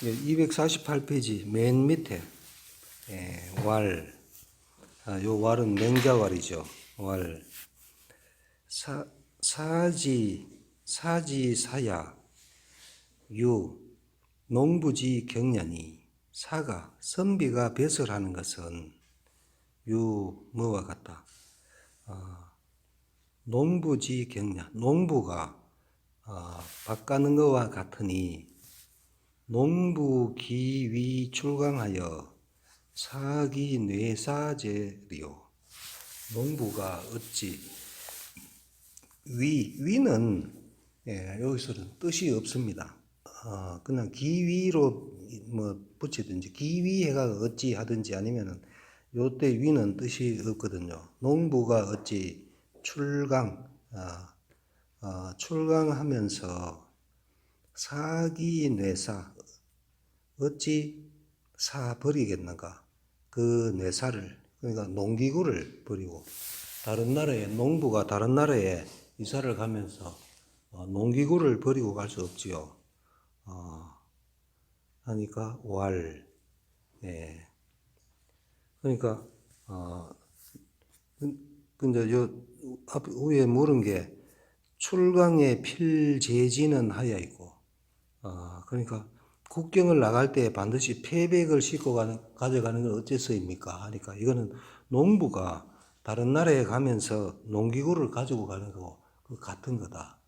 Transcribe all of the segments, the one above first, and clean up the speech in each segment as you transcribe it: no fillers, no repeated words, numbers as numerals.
248페이지 맨 밑에 왈, 요 왈은 맹자왈이죠. 왈, 사지사야, 유, 농부지 경련이, 사가, 선비가 배설하는 것은 유, 뭐와 같다. 농부지 경련, 농부가 밭 가는 것과 같으니 농부 기위 출강하여 사기 뇌사제리요. 농부가 어찌 위는 여기서는 뜻이 없습니다. 그냥 기위로 뭐 붙이든지 기위해가 어찌 하든지 아니면은 요때 위는 뜻이 없거든요. 농부가 어찌 출강하면서 사기 뇌사 어찌 사 버리겠는가? 그 뇌사를, 그러니까 농기구를 버리고 다른 나라에, 농부가 다른 나라에 이사를 가면서 농기구를 버리고 갈 수 없지요. 하니까 왈. 그러니까 근데 요 앞 위에 물은 게 출강의 필제지는 하야 있고, 그러니까 국경을 나갈 때 반드시 패백을 싣고 가져가는 건 어째서입니까? 하니까 이거는 농부가 다른 나라에 가면서 농기구를 가지고 가는 거고 그 같은 거다.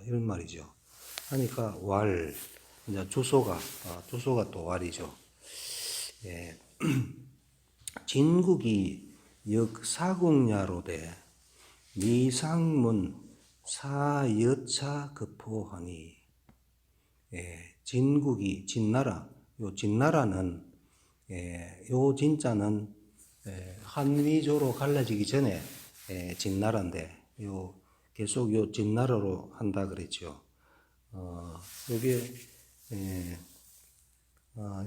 이런 말이죠. 하니까 왈, 이제 주소가 또 왈이죠. 예. 진국이 역사공야로되 미상문 사여차 급포하니. 진국이 진나라, 요 진나라는 요 진자는 한미조로 갈라지기 전에 진나라인데 요 계속 요 진나라로 한다 그랬죠. 요게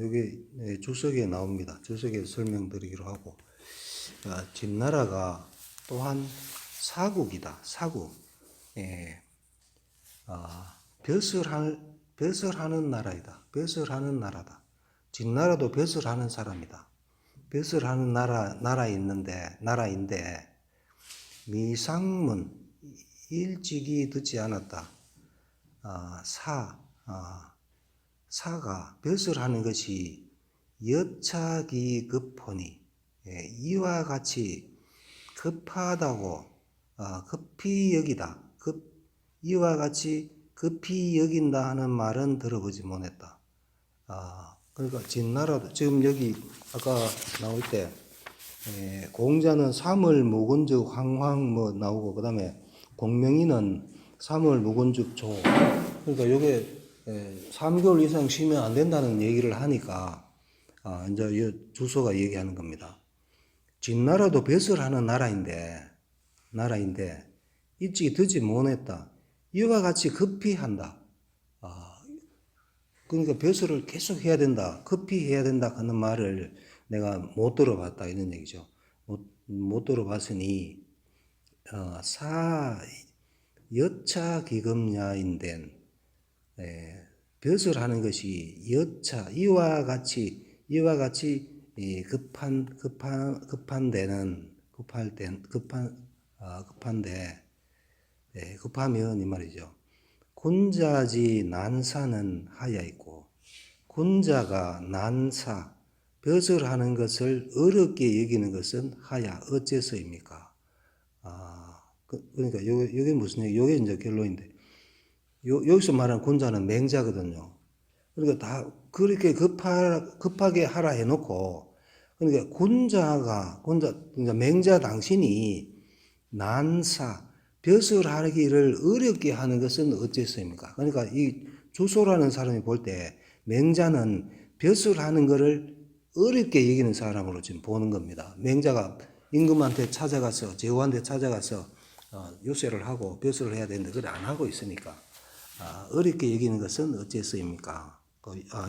요게 주석에 나옵니다. 주석에 설명드리기로 하고, 진나라가 또한 사국이다. 사국. 벼슬하는 나라이다. 벼슬하는 나라다. 진나라도 벼슬하는 사람이다. 벼슬하는 나라인데 미상문 일찍이 듣지 않았다. 사가 벼슬하는 것이 여차기 급하니, 이와 같이 급하다고 급히 여기다. 이와 같이 급히 여긴다 하는 말은 들어보지 못했다. 그러니까 진나라도 지금 여기 아까 나올 때 공자는 삼을 묵은즉 황황 뭐 나오고, 그 다음에 공명이는 삼을 묵은즉 조. 그러니까 요게 3개월 이상 쉬면 안 된다는 얘기를 하니까 이제 이 주소가 얘기하는 겁니다. 진나라도 벼슬하는 나라인데 일찍이 듣지 못했다. 이와 같이 급히 한다. 그러니까 벼슬을 계속 해야 된다. 급히 해야 된다 하는 말을 내가 못 들어봤다 이런 얘기죠. 못 들어봤으니 여차 기금야인된 벼슬하는 것이 여차 이와 같이 급하면 이 말이죠. 군자지 난사는 하야 있고, 군자가 난사 벼슬하는 것을 어렵게 여기는 것은 하야 어째서입니까? 그러니까 요게 무슨 얘기? 요게 이제 결론인데, 여기서 말하는 군자는 맹자거든요. 그러니까 다 그렇게 급하게 하라 해놓고, 그러니까 그러니까 맹자 당신이 난사 벼슬하기를 어렵게 하는 것은 어째서입니까? 그러니까 이 주소라는 사람이 볼 때 맹자는 벼슬하는 것을 어렵게 여기는 사람으로 지금 보는 겁니다. 맹자가 임금한테 찾아가서, 제후한테 찾아가서 요새를 하고 벼슬을 해야 되는데 그걸 안 하고 있으니까 어렵게 여기는 것은 어째서입니까?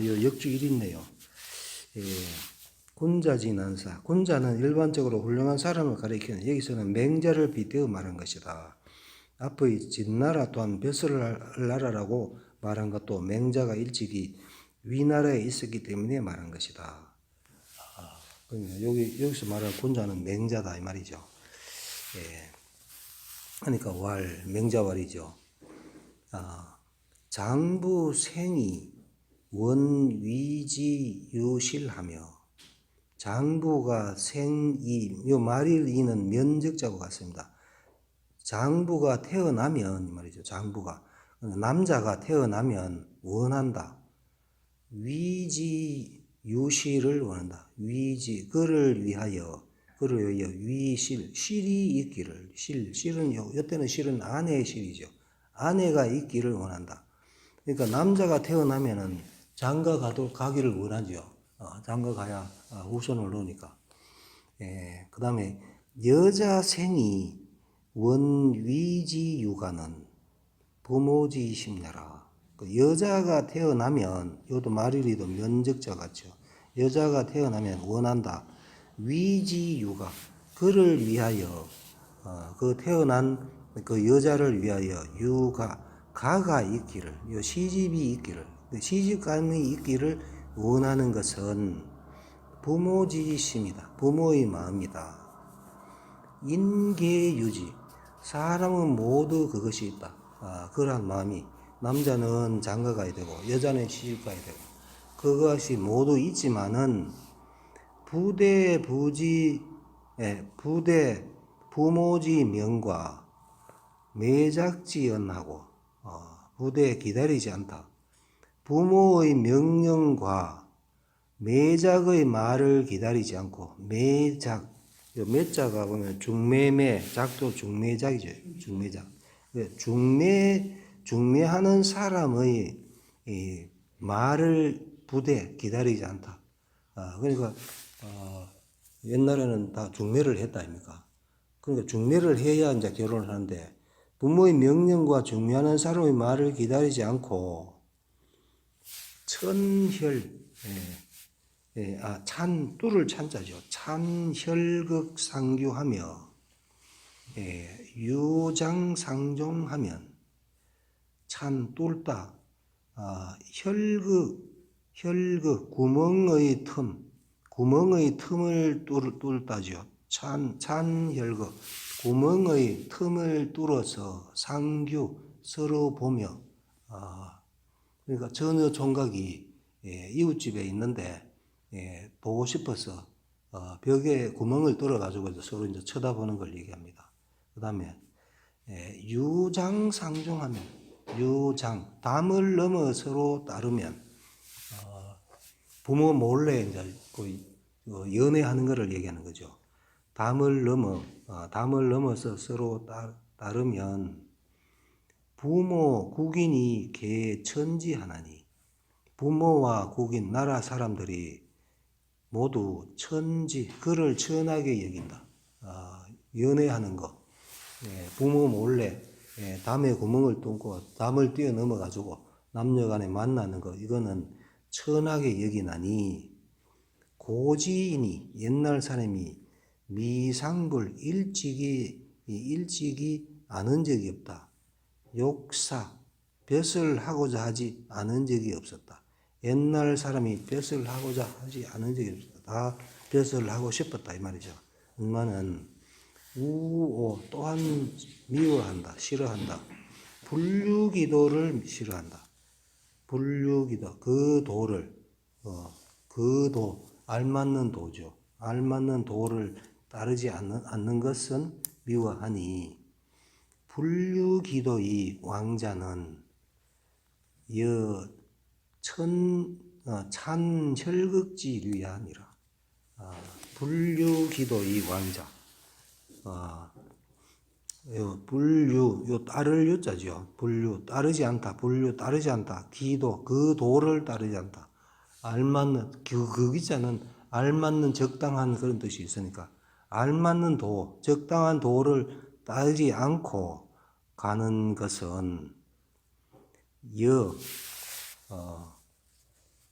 요 역주 1 있네요. 군자지 난사. 군자는 일반적으로 훌륭한 사람을 가리키는, 여기서는 맹자를 빗대어 말한 것이다. 앞의 진나라 또한 벼슬할 나라라고 말한 것도 맹자가 일찍이 위나라에 있었기 때문에 말한 것이다. 그러니까 여기서 말하는 곤자는 맹자다 이 말이죠. 예. 그러니까 맹자왈이죠. 장부 생이 원위지유실하며, 장부가 요 말이는 면적자고 같습니다. 장부가 태어나면 이 말이죠. 장부가 남자가 태어나면 원한다. 위지유실을 원한다. 그를 위하여 실이 있기를. 실은 이때는 실은 아내의 실이죠. 아내가 있기를 원한다. 그러니까 남자가 태어나면은 장가 가기를 원하죠. 장가 가야 후손을 놓으니까. 예, 그 다음에 여자 생이 원위지유가는 부모지심내라. 그 여자가 태어나면, 이것도 말일이도 면적자 같죠. 여자가 태어나면 원한다. 위지유가, 그를 위하여, 그 태어난 그 여자를 위하여 가가 있기를, 시집이 있기를, 시집감이 있기를 원하는 것은 부모지심이다. 부모의 마음이다. 인계유지, 사람은 모두 그것이 있다. 그러한 마음이, 남자는 장가 가야 되고 여자는 시집 가야 되고 그것이 모두 있지만은 부모지 명과 매작지연하고, 부대에 기다리지 않다. 부모의 명령과 매작의 말을 기다리지 않고, 매자가 보면 중매매, 작도 중매작이죠. 중매작. 중매하는 사람의 말을 기다리지 않다. 그러니까 옛날에는 다 중매를 했다 아닙니까? 그러니까 중매를 해야 이제 결혼을 하는데, 부모의 명령과 중매하는 사람의 말을 기다리지 않고 뚫을 찬자죠. 찬혈극상규하며, 유장상종하면, 뚫다, 구멍의 틈을 뚫다죠. 찬혈극, 구멍의 틈을 뚫어서 상규, 서로 보며, 그러니까 전혀 총각이 이웃집에 있는데 보고 싶어서 벽에 구멍을 뚫어가지고 서로 이제 쳐다보는 걸 얘기합니다. 그 다음에 유장상종하면, 담을 넘어 서로 따르면, 부모 몰래 이제 연애하는 것을 얘기하는 거죠. 담을 넘어서 서로 따르면 부모 국인이 개천지하나니, 부모와 국인 나라 사람들이 모두 그를 천하게 여긴다. 연애하는 거, 부모 몰래 담에 구멍을 뚫고 담을 뛰어넘어 가지고 남녀간에 만나는 거, 이거는 천하게 여기나니, 고지인이 옛날 사람이 미상불 일찍이 아는 적이 없다. 욕사 벼슬 하고자 하지 않은 적이 없었다. 옛날 사람이 벼슬 하고자 하지 않은 적이 없었다. 다 벼슬 하고 싶었다 이 말이죠. 엄마는 우오 또한 미워한다, 싫어한다. 불류기도를 싫어한다. 불류기도, 알맞는 도죠. 알맞는 도를 따르지 않는 것은 미워하니, 불류기도의 왕자는 찬혈극지류야니라. 불류기도의 왕자. 따를 유자죠. 따르지 않다. 따르지 않다. 기도, 그 도를 따르지 않다. 알맞는, 그 기자는 알맞는 적당한 그런 뜻이 있으니까, 알맞는 적당한 도를 따르지 않고 가는 것은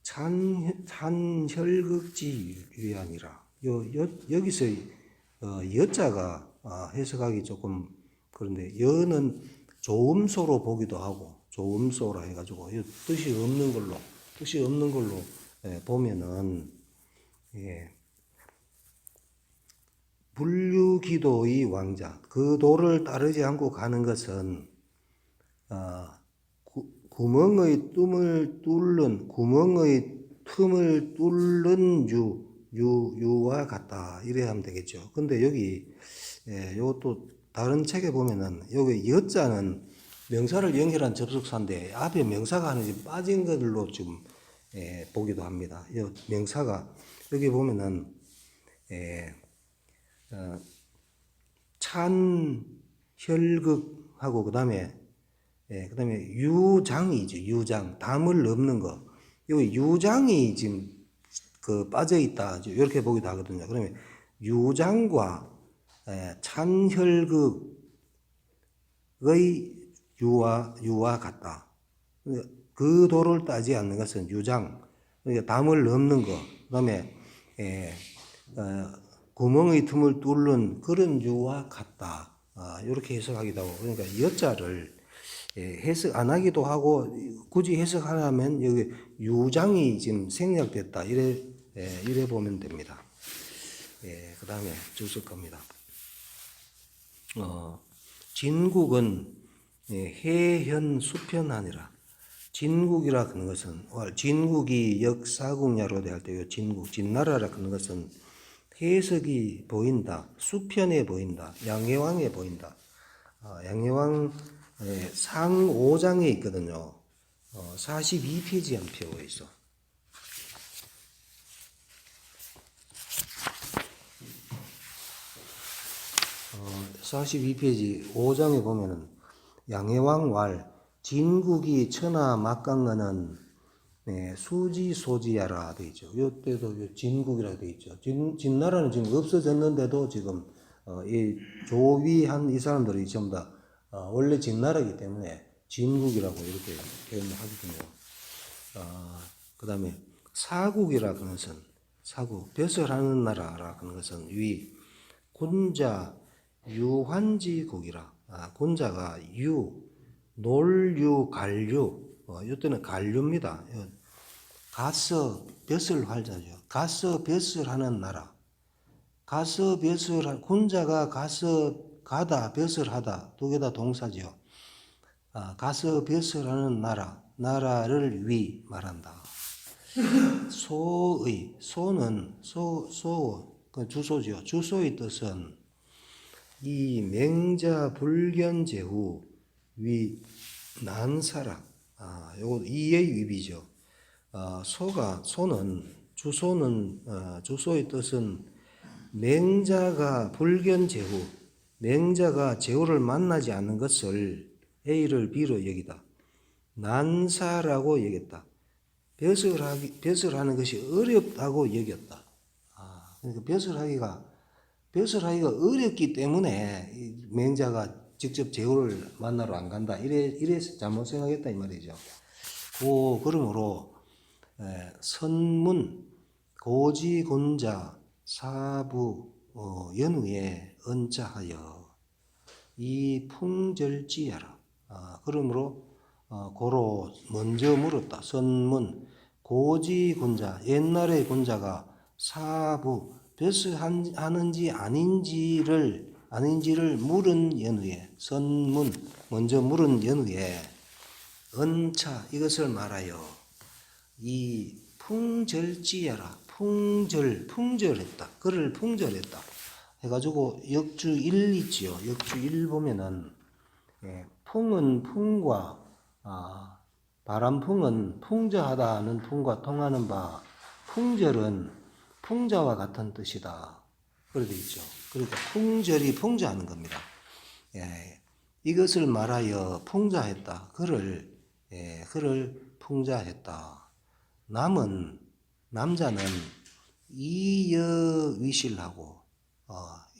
찬혈극지유야니라. 여기서 여자가 해석하기 조금 그런데, 여는 조음소로 보기도 하고, 조음소라 해가지고 뜻이 없는 걸로 뜻이 없는 걸로 보면은 예, 불류기도의 왕자 그 도를 따르지 않고 가는 것은 구멍의 틈을 뚫는 유와 같다 이래야 하면 되겠죠. 근데 여기 요것도 다른 책에 보면은 여기 여자는 명사를 연결한 접속사인데 앞에 명사가 하나 지금 빠진 걸로 지금 보기도 합니다. 요 명사가 여기 보면은 찬혈극하고 그다음에 유장이죠. 유장 담을 넘는 거. 여기 유장이 지금 그 빠져 있다. 이렇게 보기도 하거든요. 그러면 유장과 찬혈극의 유와 같다. 그 도를 따지 않는 것은 유장, 그러니까 담을 넘는 거, 그다음에 구멍의 틈을 뚫는 그런 유와 같다. 이렇게 해석하기도 하고, 그러니까 여자를 해석 안 하기도 하고, 굳이 해석하려면 여기 유장이 지금 생략됐다. 이래 보면 됩니다. 그 다음에 주실 겁니다. 진국은 해현 수편하니라. 진국이라 하는 것은 진국이 역사국야로 대할 때 진국 진나라라 하는 것은 해석이 보인다, 수편에 보인다, 양해왕에 보인다. 양해왕 상 5장에 있거든요. 42페이지에 한 표가 있어. 42페이지 5장에 보면은 양해왕 왈 진국이 천하 막강은은 수지소지야라 돼 있죠. 이때도 진국이라 돼 있죠. 진나라는 지금 없어졌는데도 지금 이 조위한 이 사람들이 전부 다 원래 진나라이기 때문에 진국이라고 이렇게 표현을 하거든요. 그 다음에 사국이라 하는 것은 사국 벼슬하는 나라라 하는 것은 위 군자 유환지국이라. 군자가 놀유 간류 이때는 간류입니다. 가서 벼슬 활자죠. 가서 벼슬하는 나라. 가서 벼슬 군자가 가서 가다 벼슬하다 두 개 다 동사죠. 가서 벼슬하는 나라를 위 말한다. 소의 소는 그 주소죠. 주소의 뜻은 이 맹자 불견제후 위 난사라. 요거 이의 위비죠. 주소의 뜻은 맹자가 불견제후 맹자가 제후를 만나지 않는 것을 A를 B로 여기다. 난사라고 여겼다. 벼슬하는 것이 어렵다고 여겼다. 그러니까 벼슬하기가 어렵기 때문에 맹자가 직접 제후를 만나러 안 간다. 이래서 잘못 생각했다 이 말이죠. 그러므로 선문 고지곤자 사부 연후에 언자하여 이 풍절지야라. 그러므로 고로 먼저 물었다. 선문 고지곤자 옛날의 곤자가 사부 벼슬하는지 아닌지를 물은 연후에 선문 먼저 물은 연후에 언차 이것을 말하여 이 풍절지야라. 풍절했다. 그를 풍절했다. 해가지고 역주 1 있지요. 역주 1 보면은 풍은 풍과 바람풍은 풍자하다는 풍과 통하는 바 풍절은 풍자와 같은 뜻이다. 그렇게 있죠. 그러니까 풍절이 풍자하는 겁니다. 이것을 말하여 풍자했다. 그를 풍자했다. 남자는 이여위실하고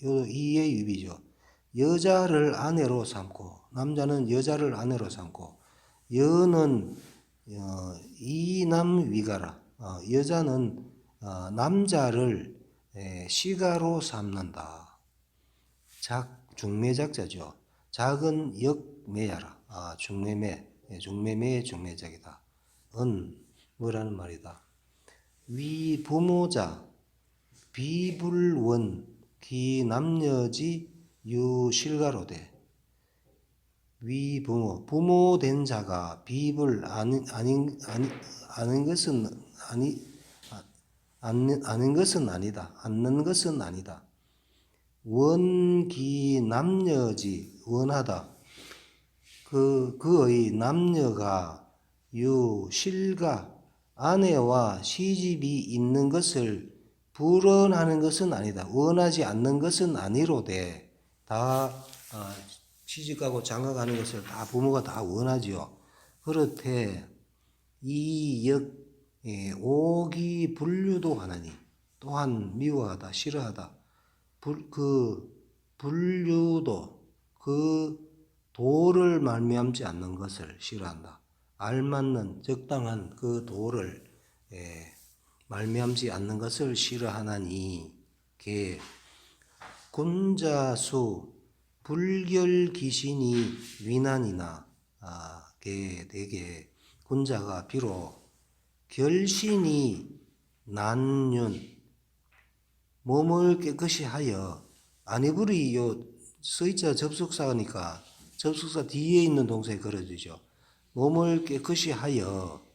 요 이의 위비죠. 여자를 아내로 삼고 남자는 여자를 아내로 삼고 여는 이남위가라. 여자는 남자를 시가로 삼는다. 중매작자죠. 작은 역매야라. 중매매의 중매작이다. 뭐라는 말이다. 위 부모자 비불원 기 남녀지 유실가로되. 위 부모 된 자가 비불 아는 것은 아는 것은 아니다. 않는 것은 아니다. 원기 남녀지 원하다. 그의 남녀가 유실가 아내와 시집이 있는 것을 불원하는 것은 아니다. 원하지 않는 것은 아니로되. 다 시집가고 장가가는 것을 다 부모가 다 원하지요. 그렇되 이역 오기 불류도 하나니. 또한 미워하다 싫어하다. 불류도 그 도를 말미암지 않는 것을 싫어한다. 알맞는 적당한 그 도를 말미암지 않는 것을 싫어하나니. 개 곤자수 불결귀신이 위난이나. 개 대개 곤자가 비록 결신이 난윤 몸을 깨끗이 하여. 아니불이 요 서있자 접속사니까 접속사 뒤에 있는 동사에 걸어주죠. 몸을 깨끗이 하여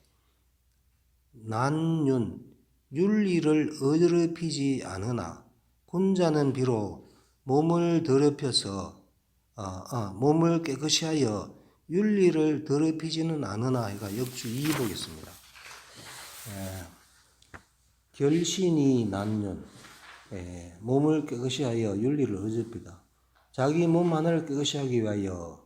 난윤 윤리를 어지럽히지 않으나. 곤자는 비록 몸을 더럽혀서 몸을 깨끗이 하여 윤리를 더럽히지는 않으나. 해가 역주 2 보겠습니다. 결신이 난윤 몸을 깨끗이 하여 윤리를 어지럽히다. 자기 몸 하나를 깨끗이 하기 위하여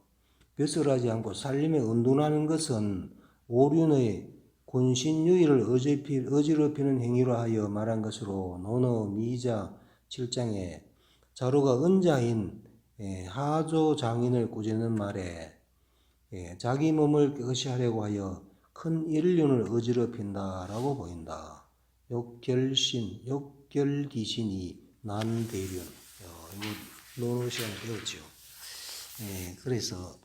벼슬하지 않고 살림에 은둔하는 것은 오륜의 곤신유의를 어지럽히는 행위로 하여 말한 것으로 논어 미자 7장에 자로가 은자인 하조 장인을 꾸짖는 말에 자기 몸을 깨끗이 하려고 하여 큰 인륜을 어지럽힌다라고 보인다. 욕결신, 욕결귀신이 난대륜. 이거 논어 시간에 배웠죠. 그래서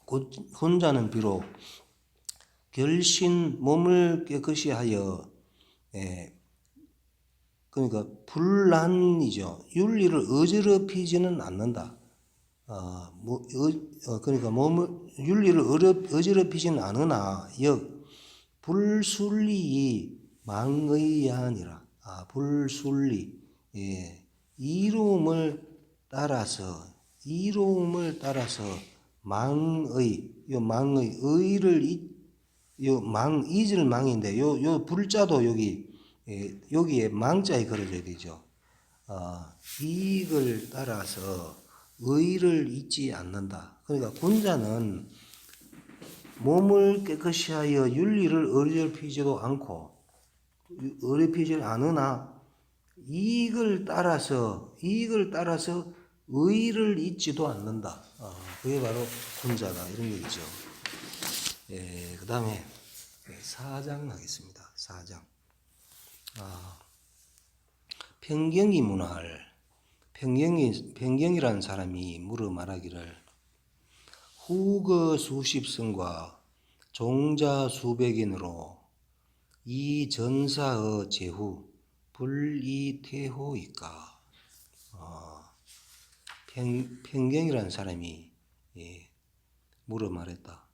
곤자는 비록 결신 몸을 깨끗이 하여 그러니까 불란이죠. 윤리를 어지럽히지는 않는다. 그러니까 몸을 윤리를 어지럽히지는 않으나 역 불순리이 망의야니라. 불순리 이로움을 따라서 망의 의를 요 잊을 망인데 요 불자도 여기에 망자에 걸어져야 되죠. 이익을 따라서 의를 잊지 않는다. 그러니까 곤자는 몸을 깨끗이 하여 윤리를 어지럽히지도 않고 어지럽히지 않으나 이익을 따라서 의를 잊지도 않는다. 그게 바로 곤자다. 이런 얘기죠. 그 다음에 4장 하겠습니다. 4장. 평경이 문할. 평경이라는 사람이 물어 말하기를 후거 수십성과 종자 수백인으로 이 전사의 제후 불이태호이까. 평경이라는 사람이 물어 말했다.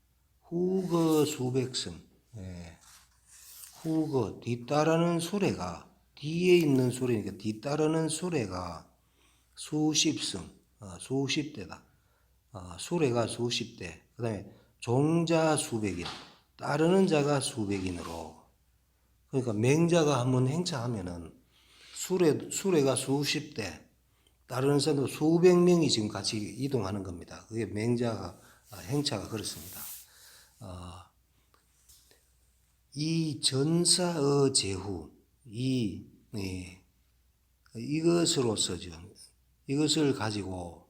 후거 수백성. 후거 뒤따르는 수레가 뒤에 있는 수레니까 뒤따르는 수레가 수십성, 수십대다. 수레가 수십대. 그 다음에 종자 수백인, 따르는 자가 수백인으로. 그러니까 맹자가 한번 행차하면은 수레가 수십대, 따르는 사람도 수백 명이 지금 같이 이동하는 겁니다. 그게 맹자가 행차가 그렇습니다. 이 전사의 제후, 이것으로서죠. 이것을 가지고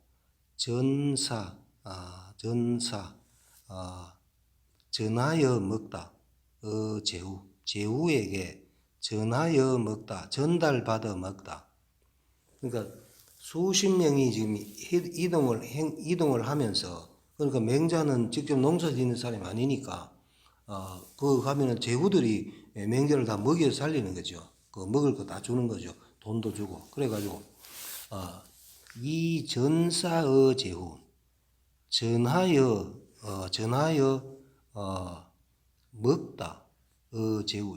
전하여 먹다. 제후에게 전하여 먹다. 전달받아 먹다. 그러니까 수십 명이 지금 이동을 하면서, 그러니까 맹자는 직접 농사 짓는 사람이 아니니까 그 가면은 제후들이 맹자를 다 먹여 살리는 거죠. 그 먹을 거 다 주는 거죠. 돈도 주고. 그래가지고, 이 전사의 제후, 전하여, 먹다.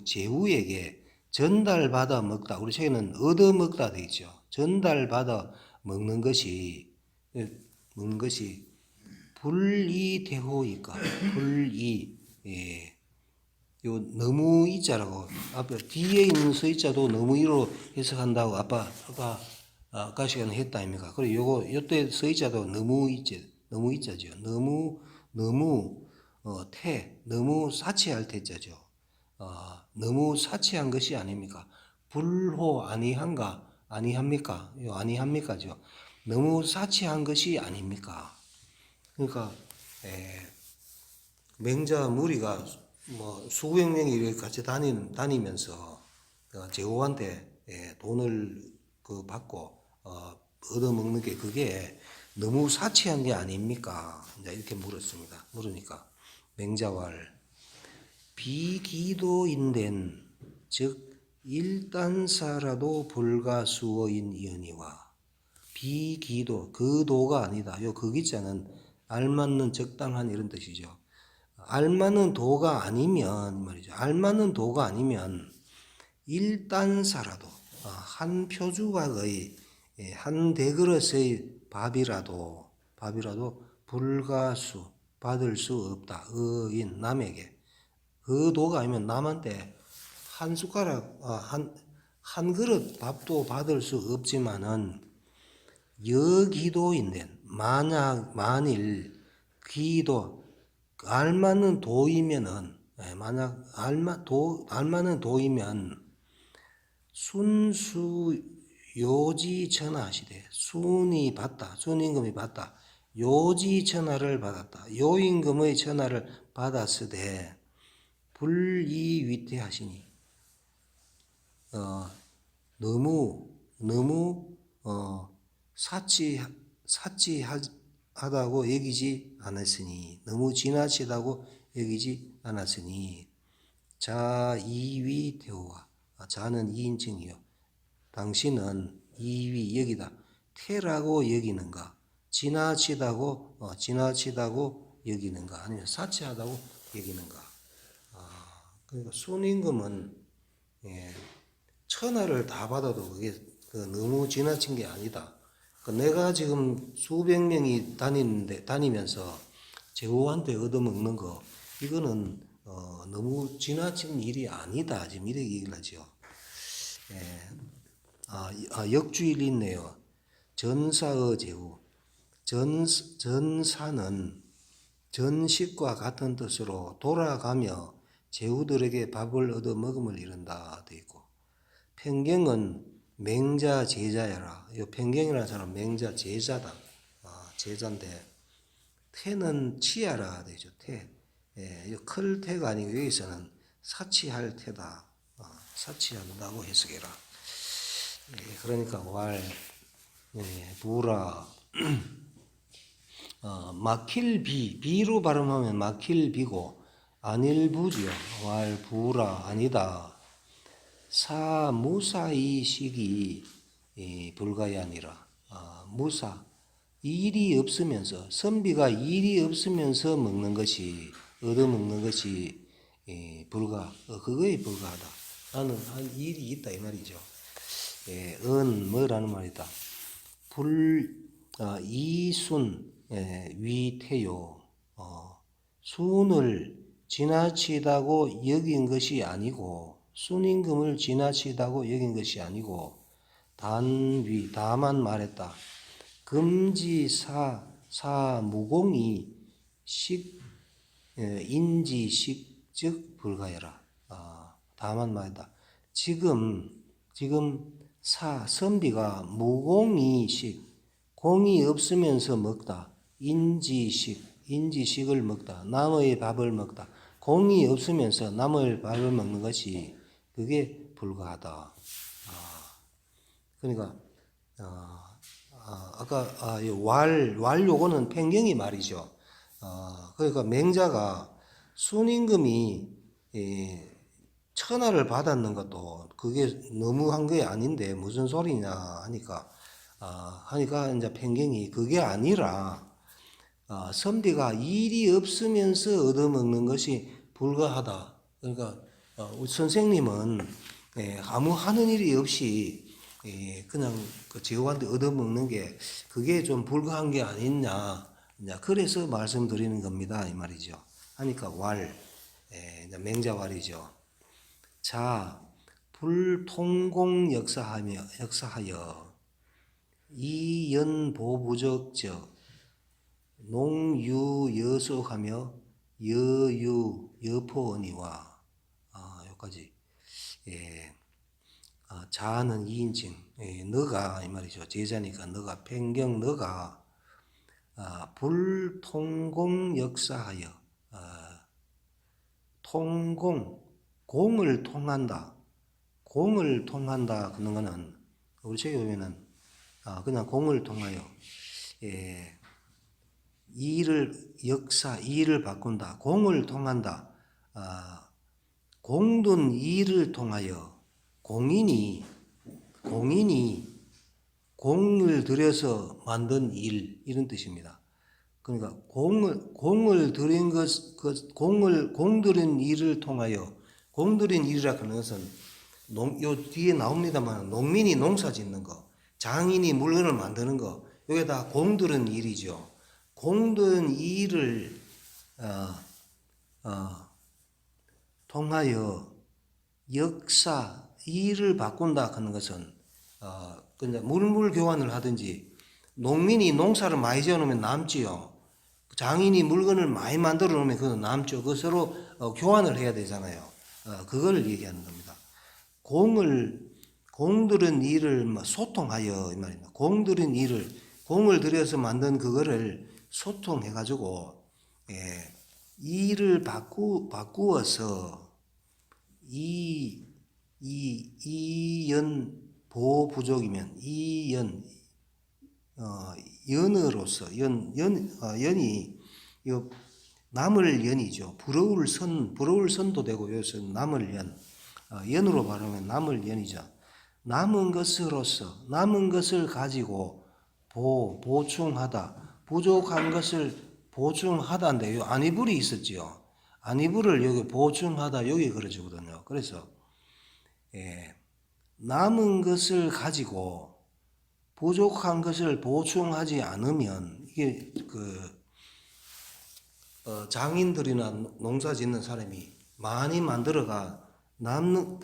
제후에게 전달받아 먹다. 우리 책에는 얻어 먹다 되어 있죠. 전달받아 먹는 것이, 먹는 것이 불이대호이까. 불이, 예. 요 너무 이자라고 앞에 뒤에 있는 서이자도 너무 이로 해석한다고 아까 시간에 했다 아닙니까? 그리고 요때 서이자도 너무 이자죠. 너무 너무 사치할 태자죠. 너무 사치한 것이 아닙니까? 불호 아니합니까? 요 아니합니까죠. 너무 사치한 것이 아닙니까? 그러니까 맹자 무리가 뭐 수백 명이 이렇게 같이 다니면서 제후한테 돈을 받고 얻어먹는 게 그게 너무 사치한 게 아닙니까? 이제 이렇게 물었습니다. 물으니까 맹자왈 비기도인된 즉 일단사라도 불가수어인 이언이와 비기도 그 도가 아니다. 요 그 기자는 알맞는 적당한 이런 뜻이죠. 알맞는 도가 아니면 말이죠. 알맞는 도가 아니면 일단사라도 한 표주박의 한 대그릇의 밥이라도 불가수 받을 수 없다. 의인 남에게 그 도가 아니면 남한테 한 숟가락 한 그릇 밥도 받을 수 없지만은 여기도인데 만일 기도 알맞는 도이면은 만약 알맞는 도이면 순수 요지 천하시되 순이 받다 순임금이 받다 요지 천하를 받았다 요임금의 천하를 받았으되 불이위태하시니 너무 사치하다고 여기지 않았으니 너무 지나치다고 여기지 않았으니 자이위 태호와 자는 이인칭이요 당신은 이위 여기다 태라고 여기는가 지나치다고 여기는가 아니면 사치하다고 여기는가 그러니까 순임금은 천하를 다 받아도 그게 너무 지나친 게 아니다. 내가 지금 수백 명이 다니면서 제후한테 얻어먹는 거 이거는 너무 지나친 일이 아니다. 지금 이렇게 얘기를 하죠. 역주일이 있네요. 전사의 제후. 전사는 전식과 같은 뜻으로 돌아가며 제후들에게 밥을 얻어 먹음을 이른다 되어 있고 편경은 맹자 제자야라. 이 편경이라는 사람 맹자 제자다. 제자인데 태는 치야라 되죠. 태. 클 태가 아니고 여기서는 사치할 태다. 사치한다고 해석해라. 그러니까 부라 막힐 비로 발음하면 막힐 비고 안일부지요. 부라 아니다. 무사이 식이 불가이 아니라 무사 일이 없으면서 선비가 일이 없으면서 먹는 것이 얻어먹는 것이 그거에 불가하다. 나는 한 일이 있다 이 말이죠. 뭐라는 말이다. 이순 위태요. 순을 지나치다고 여긴 것이 아니고 순임금을 지나치다고 여긴 것이 아니고 다만 말했다. 무공이 인지식 불가해라. 다만 말했다. 지금 선비가 무공이식 공이 없으면서 먹다. 인지식을 먹다. 남의 밥을 먹다. 공이 없으면서 남의 밥을 먹는 것이 그게 불가하다. 그러니까 아까 왈 요거는 팽경이 말이죠. 그러니까 맹자가 순임금이 천하를 받았는 것도 그게 너무한 게 아닌데 무슨 소리냐 하니까 하니까 이제 편경이 그게 아니라 선비가 일이 없으면서 얻어먹는 것이 불가하다. 그러니까 우리 선생님은 아무 하는 일이 없이 그냥 그 제후한테 얻어먹는 게 그게 좀 불가한 게 아니냐. 이제 그래서 말씀드리는 겁니다. 이 말이죠. 하니까 이제 맹자왈이죠. 자, 불통공 역사하여 이연보부적적 농유여속하며 여유여포언이와 여기까지 자는 2인칭 너가 이 말이죠. 제자니까 너가 편경 너가 불통공 역사하여 통공 공을 통한다. 공을 통한다 그런 거는 우리 책에 보면은 그냥 공을 통하여 일을 바꾼다. 공을 통한다. 공든 일을 통하여 공인이 공을 들여서 만든 일 이런 뜻입니다. 그러니까 공을 들인 공들인 일을 통하여 공들인 일이라 하는 것은 요 뒤에 나옵니다만 농민이 농사 짓는 거, 장인이 물건을 만드는 거, 이게 다 공들인 일이죠. 공들인 일을 통하여 역사 일을 바꾼다 하는 것은 그냥 물물 교환을 하든지 농민이 농사를 많이 지어놓으면 남지요. 장인이 물건을 많이 만들어 놓으면 그건 남죠. 그 서로 교환을 해야 되잖아요. 그걸 얘기하는 겁니다. 공들은 일을 소통하여 이 말입니다. 공들은 일을 공을 들여서 만든 그거를 소통해가지고 일을 바꾸어서 이연보 부족이면 연으로서 연이 남을 연이죠. 부러울 선도 되고 여기서 남을 연으로 말하면 남을 연이죠. 남은 것을 가지고 보충하다. 부족한 것을 보충하다인데 요 안이불이 있었지요. 안이불을 여기 보충하다 여기 그려주거든요. 그래서 남은 것을 가지고 부족한 것을 보충하지 않으면 이게 장인들이나 농사 짓는 사람이 많이 만들어가 남는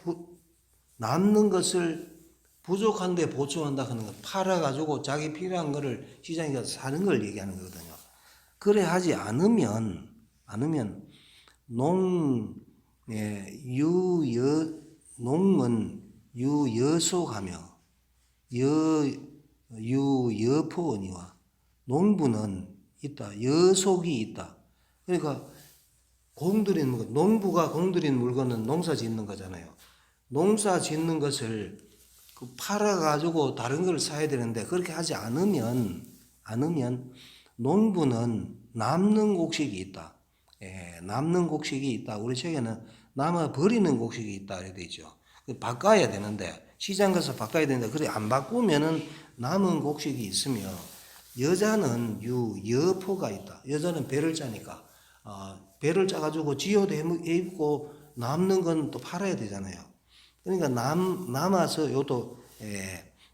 것을 부족한데 보충한다 하는 거 팔아가지고 자기 필요한 거를 시장에 가서 사는 걸 얘기하는 거거든요. 그래 하지 않으면 농은 유여속하며 여포언이와 농부는 있다. 여속이 있다. 그러니까 공들인 물건, 농부가 공들인 물건은 농사 짓는 거잖아요. 농사 짓는 것을 팔아가지고 다른 걸 사야 되는데 그렇게 하지 않으면 농부는 남는 곡식이 있다. 남는 곡식이 있다. 우리 책에는 남아 버리는 곡식이 있다. 이렇게 되죠. 바꿔야 되는데 시장 가서 바꿔야 되는데 그래 안 바꾸면은 남은 곡식이 있으며 여자는 여포가 있다. 여자는 배를 짜니까 배를 짜가지고 지어도 해입고 남는 건 또 팔아야 되잖아요. 그러니까 남아서 요도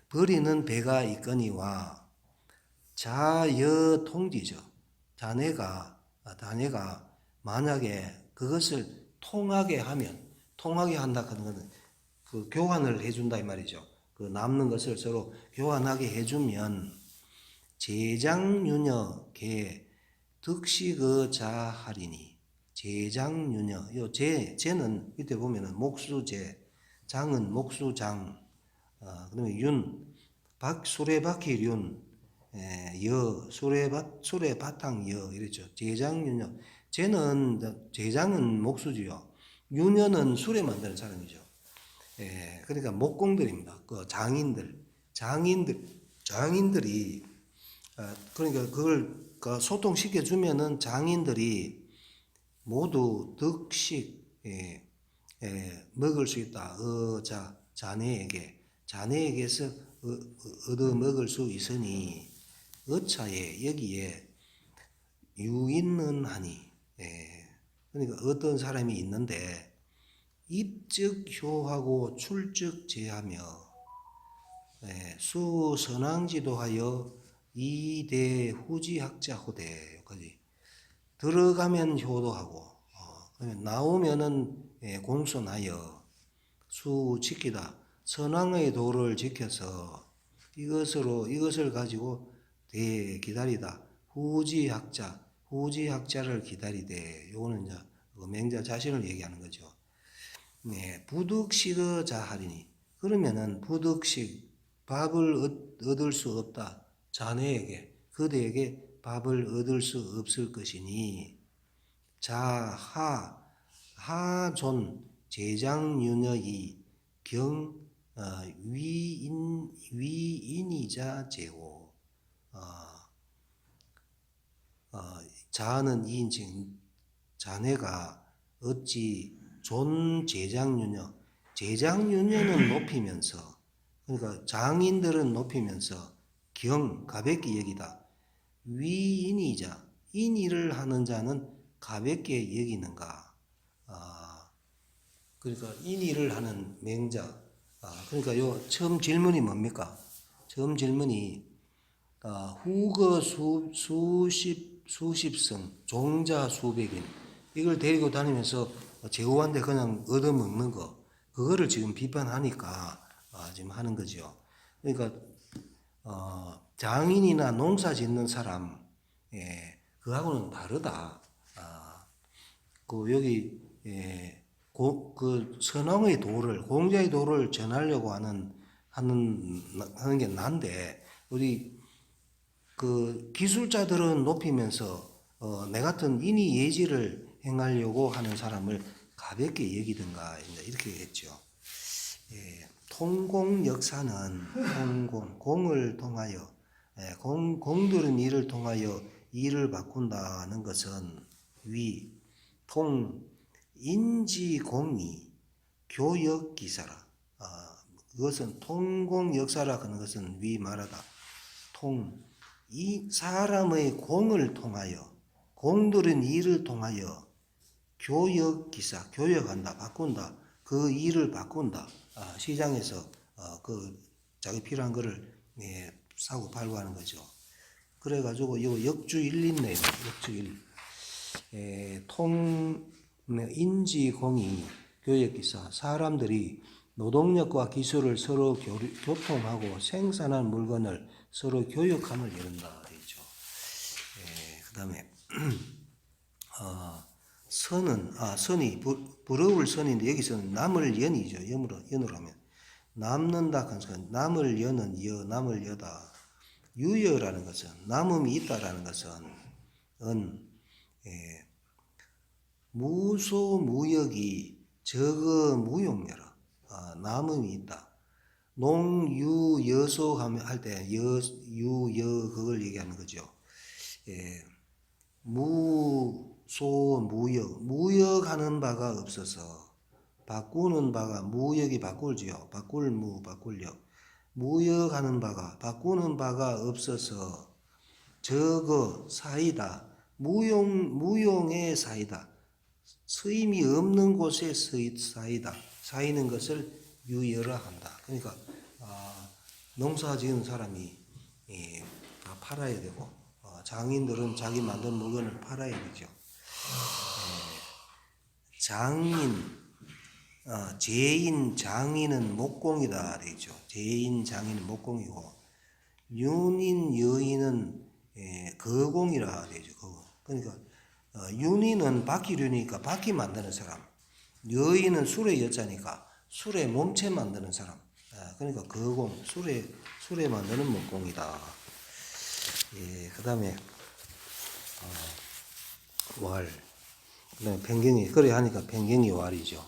버리는 배가 있거니와 자여통지죠. 자네가 만약에 그것을 통하게 한다 하는 것은 그 교환을 해준다 이 말이죠. 그 남는 것을 서로 교환하게 해주면 제장유녀 개 득식의 자하리니 제장유녀 요 제는 밑에 보면은 목수제 장은 목수장 그다음에 수레바퀴윤 수레바탕 이랬죠. 제장유녀 제장은 목수지요. 유녀는 수레 만드는 사람이죠. 그러니까 목공들입니다. 그 장인들이 그러니까 그걸 소통시켜 주면은 장인들이 모두 득식 먹을 수 있다. 자네에게서 얻어 먹을 수 있으니 어차에 여기에 유인는 하니 그러니까 어떤 사람이 있는데 입적효하고 출적제하며 수선왕지도하여 이대후지학자 호대 여기까지 들어가면 효도하고 나오면은 공손하여 수 지키다 선왕의 도를 지켜서 이것을 가지고 기다리다 후지학자를 기다리되 요거는 이제 맹자 자신을 얘기하는 거죠. 부득식의 자하리니 그러면은 부득식 밥을 얻을 수 없다. 자네에게 그대에게 밥을 얻을 수 없을 것이니 하존 제장윤여이 위인이자 제호 자는 이인칭 자네가 어찌 존 제장윤여는 높이면서 그러니까 장인들은 높이면서 가볍게 여기다 위인이자 인의를 하는 자는 가볍게 여기는가 그러니까 인의를 하는 맹자 그러니까 요 처음 질문이 뭡니까? 처음 질문이 후거 수십성 종자 수백인 이걸 데리고 다니면서 제후한테 그냥 얻어먹는 거 그거를 지금 비판하니까 지금 하는 거죠. 그러니까 장인이나 농사 짓는 사람 그하고는 다르다. 여기 그 선왕의 도를 공자의 도를 전하려고 하는 게 난데 우리 그 기술자들은 높이면서 내 같은 인의 예지를 행하려고 하는 사람을 가볍게 여기든가 이렇게 했죠. 통공 역사는 공을 통하여 공들은 일을 통하여 일을 바꾼다는 것은 인지공이 교역기사라. 그것은 통공 역사라 하는 것은 말하다. 이 사람의 공을 통하여 공들은 일을 통하여 교역기사 교역한다 바꾼다 그 일을 바꾼다 시장에서 그 자기 필요한 거를 사고 팔고 하는 거죠. 그래가지고 이 역주일리네요. 역주일 인지공이 교역기사 사람들이 노동력과 기술을 서로 교통하고 생산한 물건을 서로 교역함을 이룬다 되죠. 그 다음에 선이 부러울 선인데 여기서는 남을 연이죠. 연으로 하면 남는다 그러니까 남을 여는 남을 여다. 유여라는 것은 남음이 있다라는 것은 무소무역이 적어 무용여라. 남음이 있다. 농유여소 할 때 유여 그걸 얘기하는 거죠. 무역하는 바가 없어서 바꾸는 바가 무역이 바꿀지요. 바꿀역 무역하는 바가 바꾸는 바가 없어서 적어 사이다. 무용의 사이다. 서임이 없는 곳에 사이다. 사이는 것을 유여라 한다. 그러니까 농사 지은 사람이 다 팔아야 되고 장인들은 자기 만든 물건을 팔아야 되죠. 제인 장인은 목공이다 되죠. 제인 장인은 목공이고 윤인 여인은 거공이라 되죠. 그러니까 윤인은 바퀴류니까 바퀴 만드는 사람, 여인은 술의 여자니까 술의 몸체 만드는 사람. 그러니까 거공 술에 만드는 목공이다. 그다음에 왈. 그다음에 pen경이 그래 하니까 pen경이 왈이죠.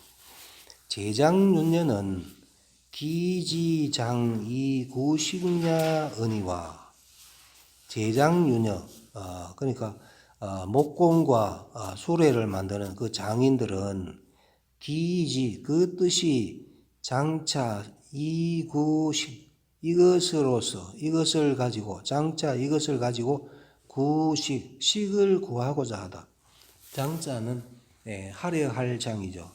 제장윤녀는 기지장이 구식냐 은이와 제장윤녀 그러니까 목공과 수레를 만드는 그 장인들은 기지 그 뜻이 장차 이구식 이것으로서 이것을 가지고 장차 이것을 가지고 구식 식을 구하고자 하다. 장자는 하려 할 장이죠.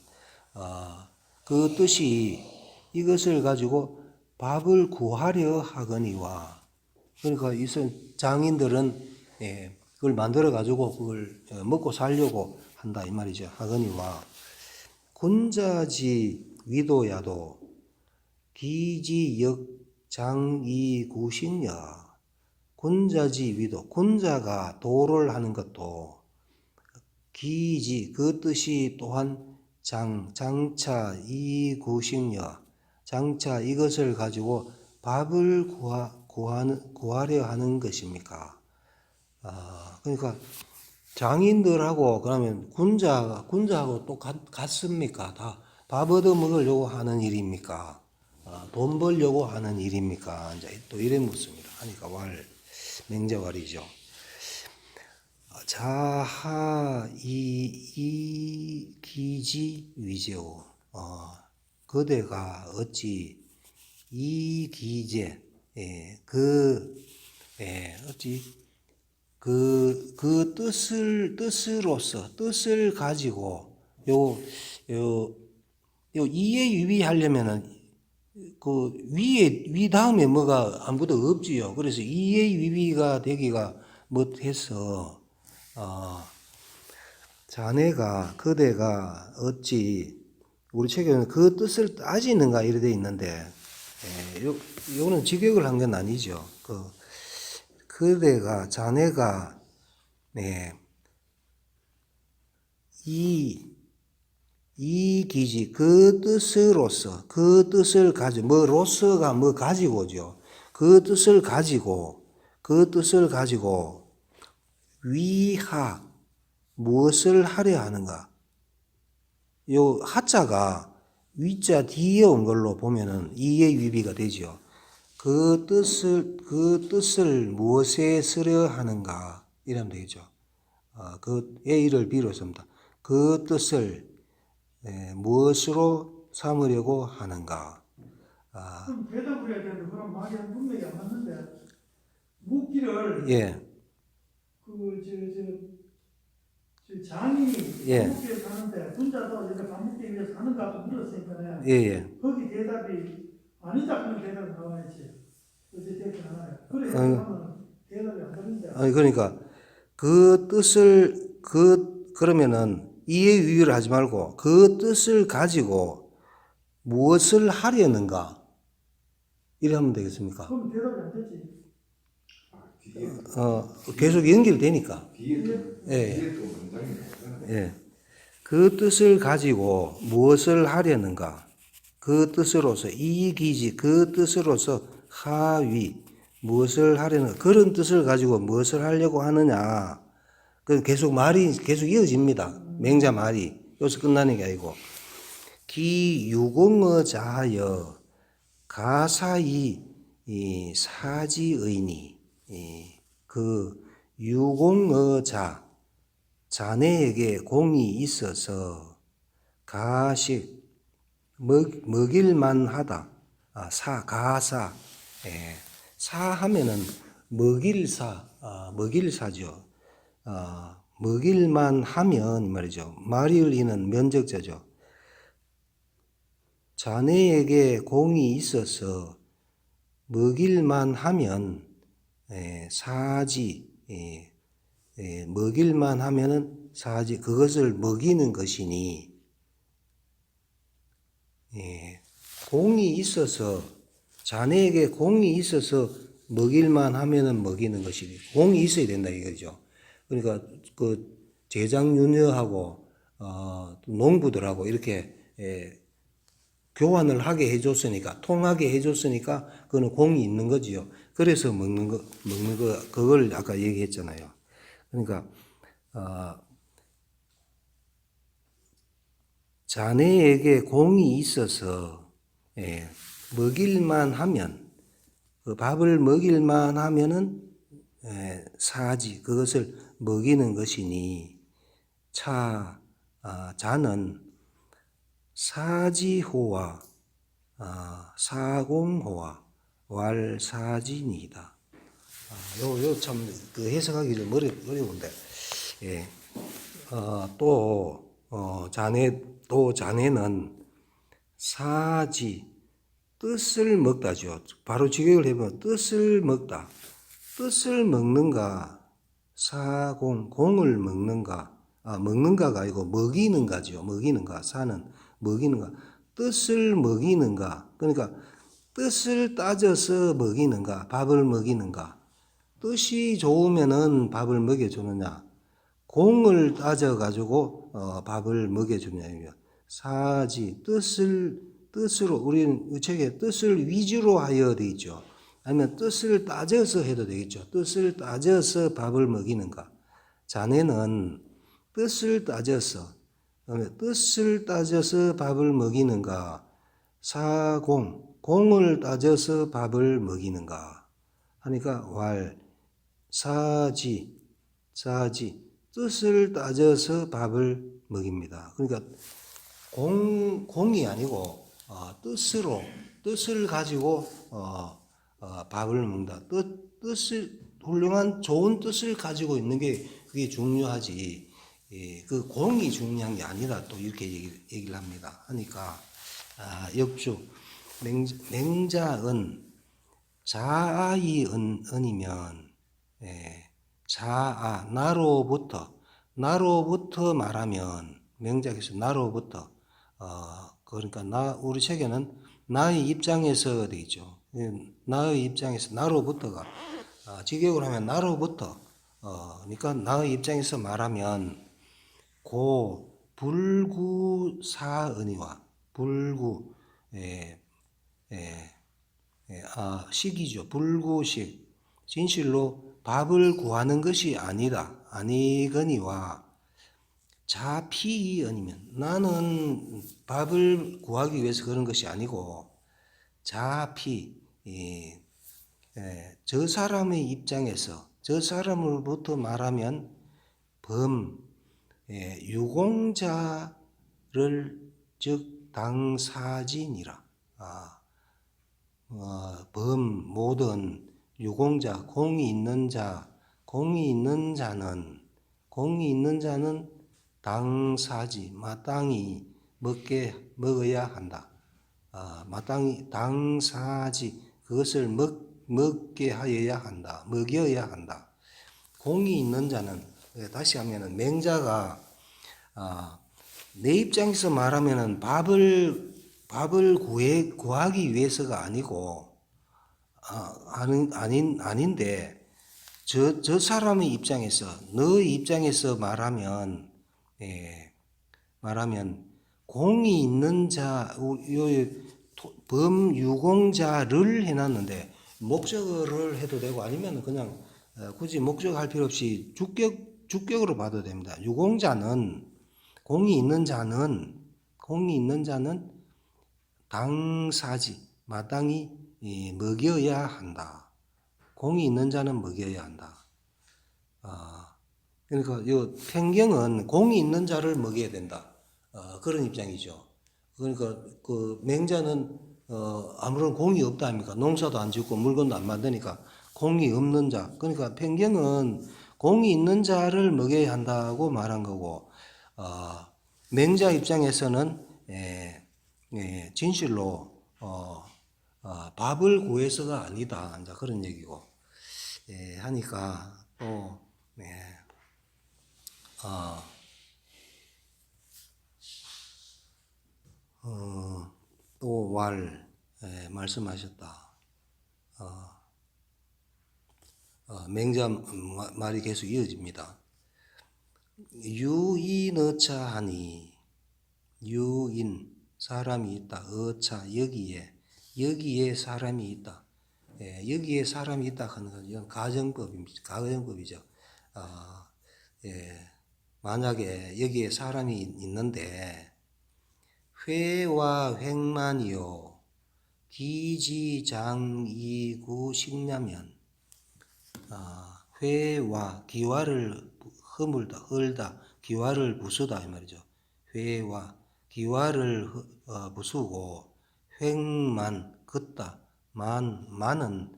그 뜻이 이것을 가지고 밥을 구하려 하거니와 그러니까 이 장인들은 그걸 만들어 가지고 그걸 먹고 살려고 한다 이 말이죠. 하거니와 군자지 위도야도 기지역 장이구식냐 군자지 위도 군자가 도를 하는 것도 기지 그 뜻이 또한 장차 이구식냐 장차 이것을 가지고 밥을 구하려 하는 것입니까? 그러니까 장인들하고 그러면 군자하고 또 같습니까? 다 밥 얻어 먹으려고 하는 일입니까? 돈 벌려고 하는 일입니까? 이제 또 이래 묻습니다. 하니까 맹자왈이죠. 자하 이 기지 위제오. 그대가 어찌 이 기제 어찌 그 뜻을 가지고 요 이에 유비하려면은 그 위 다음에 뭐가 아무것도 없지요. 그래서 이에 유비가 되기가 못해서 자네가 그대가 어찌 우리 책에는 그 뜻을 따지는가 이래 돼 있는데 요거는 직역을 한 건 아니죠. 그대가 자네가 이 기지 그 뜻으로서 그 뜻을 가지고 뭐로서가 뭐 가지고죠. 그 뜻을 가지고 위하 무엇을 하려 하는가? 요 하자가 위자 뒤에 온 걸로 보면은 이의 위비가 되죠. 그 뜻을 무엇에 쓰려 하는가? 이러면 되겠죠. 그 A를 B로 씁니다. 그 뜻을 무엇으로 삼으려고 하는가? 그럼 대답을 해야 되는데 그럼 말이 분명히 안 맞는데 묵기를 저 장이 밥먹기를 사는데 군자도 이제 밥먹기 위해서 하는가 하고 물었으니까 거기 대답이 아니다 하는 대답이 나와야지. 어제 대답이 나와요. 그래 하면 대답이 안 되는데. 그러니까 그 뜻을 그러면은 이의 유의를 하지 말고 그 뜻을 가지고 무엇을 하려는가? 이래 하면 되겠습니까? 그럼 대답이 안 되지. 계속 연결되니까. 그 뜻을 가지고 무엇을 하려는가? 그 뜻으로서 이기지 그 뜻으로서 하위 무엇을 하려는 그런 뜻을 가지고 무엇을 하려고 하느냐? 그 말이 계속 이어집니다. 맹자 말이 여기서 끝나는 게 아니고 기유공어 자하여 가사이 사지의니 그 유공어자 자네에게 공이 있어서 가식 먹일만 하다. 가사 사하면은 먹일사죠. 먹일만 하면 말이죠. 말이을리는 면적자죠. 자네에게 공이 있어서 먹일만 하면 사지 먹일만 하면은 사지 그것을 먹이는 것이니 공이 있어서 자네에게 공이 있어서 먹일만 하면은 먹이는 것이니 공이 있어야 된다 이거죠. 그러니까 그 제장유녀하고 농부들하고 이렇게 교환을 하게 해줬으니까 통하게 해줬으니까 그거는 공이 있는 거지요. 그래서 먹는 거 그걸 아까 얘기했잖아요. 그러니까 자네에게 공이 있어서 먹일만 하면 그 밥을 먹일만 하면은 사지 그것을 먹이는 것이니 자는 사지호와 사공호와 왈사진이다. 요 참 그 해석하기 좀 어려운데, 예. 자네는 사지, 뜻을 먹다죠. 바로 직역을 해보면 뜻을 먹다. 뜻을 먹는가, 공을 먹는가, 먹는가가 아니고 먹이는가죠. 먹이는가, 사는 먹이는가, 뜻을 먹이는가. 그러니까 뜻을 따져서 먹이는가, 밥을 먹이는가. 뜻이 좋으면은 밥을 먹여주느냐, 공을 따져가지고 밥을 먹여주느냐. 사지, 뜻으로, 우리는 책에 뜻을 위주로 하여 되어 있죠. 아니면 뜻을 따져서 해도 되겠죠. 뜻을 따져서 밥을 먹이는가. 자네는 뜻을 따져서 밥을 먹이는가. 공을 따져서 밥을 먹이는가. 하니까 사지, 뜻을 따져서 밥을 먹입니다. 그러니까 공이 아니고 뜻을 가지고 밥을 먹는다. 훌륭한 좋은 뜻을 가지고 있는 게 그게 중요하지. 그 공이 중요한 게 아니라 또 이렇게 얘기를 합니다. 하니까 역주 맹자은 자아이 은이면 자아 나로부터 말하면 맹자께서 나로부터 그러니까 우리 책에는 나의 입장에서 되어 있죠. 나의 입장에서 나로부터가 직역을 하면 나로부터 그러니까 나의 입장에서 말하면 불구사은이와 불구 식이죠. 불구식 진실로 밥을 구하는 것이 아니거니와 자피이언이면 나는 밥을 구하기 위해서 그런 것이 아니고 저 사람의 입장에서 저 사람으로부터 말하면 유공자를 즉 당사진이라. 모든 유공자, 공이 있는 자는 당사지, 마땅히 먹어야 한다. 마땅히 당사지, 그것을 먹게 하여야 한다. 먹여야 한다. 공이 있는 자는, 다시 하면은 맹자가 내 입장에서 말하면은 밥을 구하기 위해서가 아니고 아닌데 저 사람의 입장에서 너의 입장에서 말하면 공이 있는 자 범유공자를 해놨는데 목적어를 해도 되고 아니면 그냥 굳이 목적할 필요 없이 주격으로 봐도 됩니다. 유공자는 공이 있는 자는 당사지 마땅히 먹여야 한다. 공이 있는 자는 먹여야 한다. 그러니까 이 편경은 공이 있는 자를 먹여야 된다. 그런 입장이죠. 그러니까 그 맹자는 아무런 공이 없다 아닙니까? 농사도 안 짓고 물건도 안 만드니까 공이 없는 자. 그러니까 편경은 공이 있는 자를 먹여야 한다고 말한 거고 맹자 입장에서는 진실로 밥을 구해서가 아니다. 이제 그런 얘기고 하니까 또 말씀하셨다. 맹자 말이 계속 이어집니다. 유인어차 하니 유인 사람이 있다. 어차 여기에 사람이 있다. 여기에 사람이 있다 하는 건 이건 가정법이죠. 만약에 여기에 사람이 있는데 회와 횡만이요 기지장이구식냐면 회와 기와를 허물다, 헐다, 기와를 부수다 이 말이죠. 회와 기와를 부수고 횡만 걷다 만은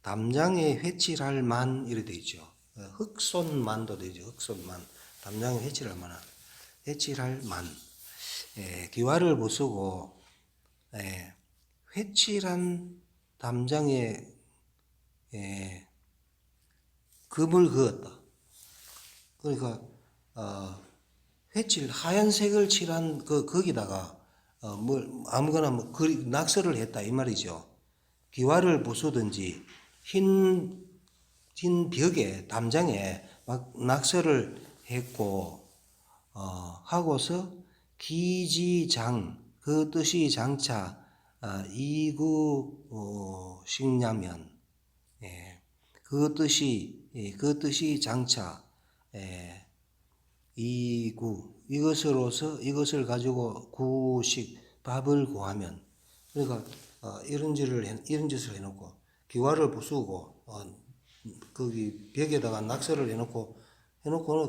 담장에 회칠할 만 이래 돼 있죠. 흑손만도 되죠. 흑손만 담장에 회칠할 만한 회칠할 만 기와를 부수고 회칠한 담장에 금을 그었다. 그러니까 회칠 하얀색을 칠한 거기다가 뭐 아무거나 뭐 낙서를 했다 이 말이죠. 기와를 부수든지 흰 벽에 담장에 막 낙서를 했고 하고서 기지장 그 뜻이 장차 이구 식냐면 그 뜻이 장차 이구 이것을 가지고 구식 밥을 구하면 그러니까 이런 짓을 해놓고 기와를 부수고 거기 벽에다가 낙서를 해놓고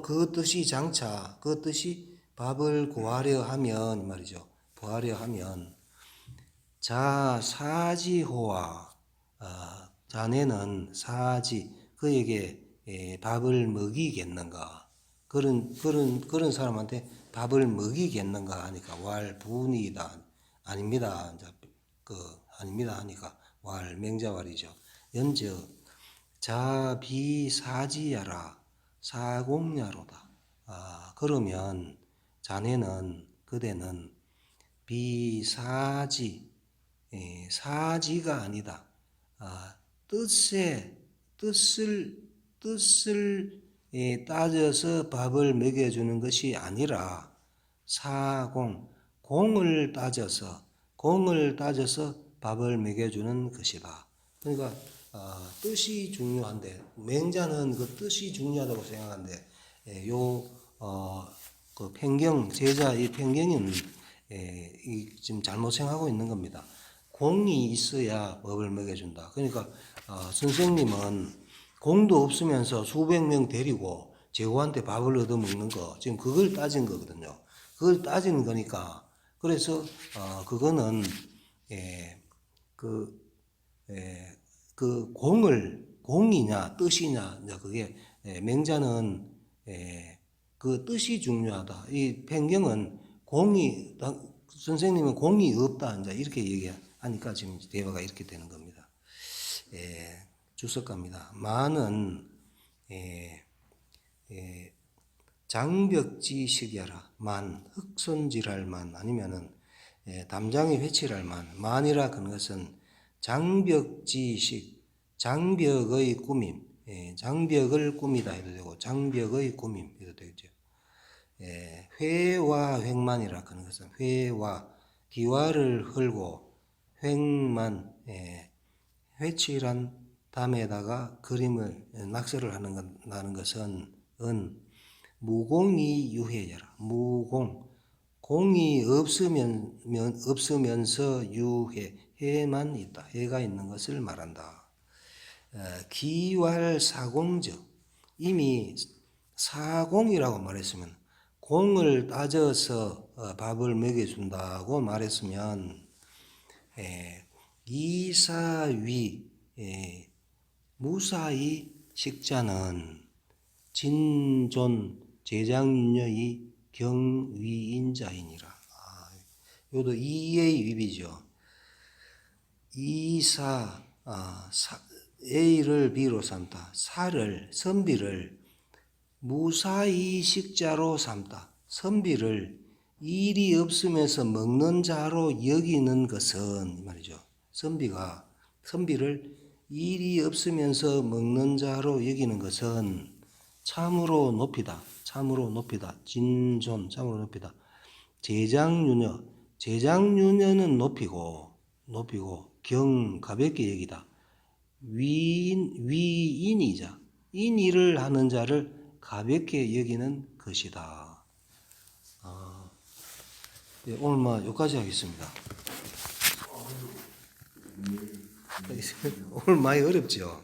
그 뜻이 장차 그 뜻이 밥을 구하려 하면 말이죠. 구하려 하면 자 사지호와 자네는 사지 그에게 밥을 먹이겠는가 그런 사람한테 밥을 먹이겠는가 하니까 왈분이다 아닙니다. 아닙니다 하니까 왈 맹자왈이죠. 연즉 자비사지야라 사공야로다. 그러면 자네는 그대는 비사지 사지가 아니다. 뜻을 따져서 밥을 먹여주는 것이 아니라 공을 따져서 밥을 먹여주는 것이다. 그러니까 뜻이 중요한데 맹자는 그 뜻이 중요하다고 생각하는데 그 편경 제자 이 편경은 지금 잘못 생각하고 있는 겁니다. 공이 있어야 법을 먹여준다. 그러니까 선생님은 공도 없으면서 수백 명 데리고 제후한테 밥을 얻어 먹는 거 지금 그걸 따진 거거든요. 그걸 따지는 거니까 그래서 그거는 그 공이냐 뜻이냐 그게 맹자는 그 뜻이 중요하다. 이 편경은 선생님은 공이 없다 이제 이렇게 얘기하니까 지금 대화가 이렇게 되는 겁니다. 주석갑니다. 만은 장벽지식이라 만 흑손질할 만 아니면은 담장에 회칠할 만이라 그런 것은 장벽지식 장벽의 꾸밈 장벽을 꾸미다 해도 되고 장벽의 꾸밈 해도 되겠죠. 회와 횡만이라 그런 것은 회와 기와를 헐고 횡만 회칠한 담에다가 그림을 낙서를 하는 것은 무공이 유해여라. 공이 없으면서 해만 있다. 해가 있는 것을 말한다. 기왈사공적 이미 사공이라고 말했으면 공을 따져서 밥을 먹여준다고 말했으면 이사위 무사히 식자는 진존 제장윤여의 경위인자이니라. 요도 이의 위비죠. 이사 A를 B로 삼다. 선비를 무사히 식자로 삼다. 선비를 일이 없으면서 먹는 자로 여기는 것은 말이죠. 선비를 일이 없으면서 먹는 자로 여기는 것은 참으로 높이다. 진존 참으로 높이다. 제장윤여는 높이고 가볍게 여기다. 위인이자 인일을 하는 자를 가볍게 여기는 것이다. 오늘 여기까지 하겠습니다. 오늘 많이 어렵죠.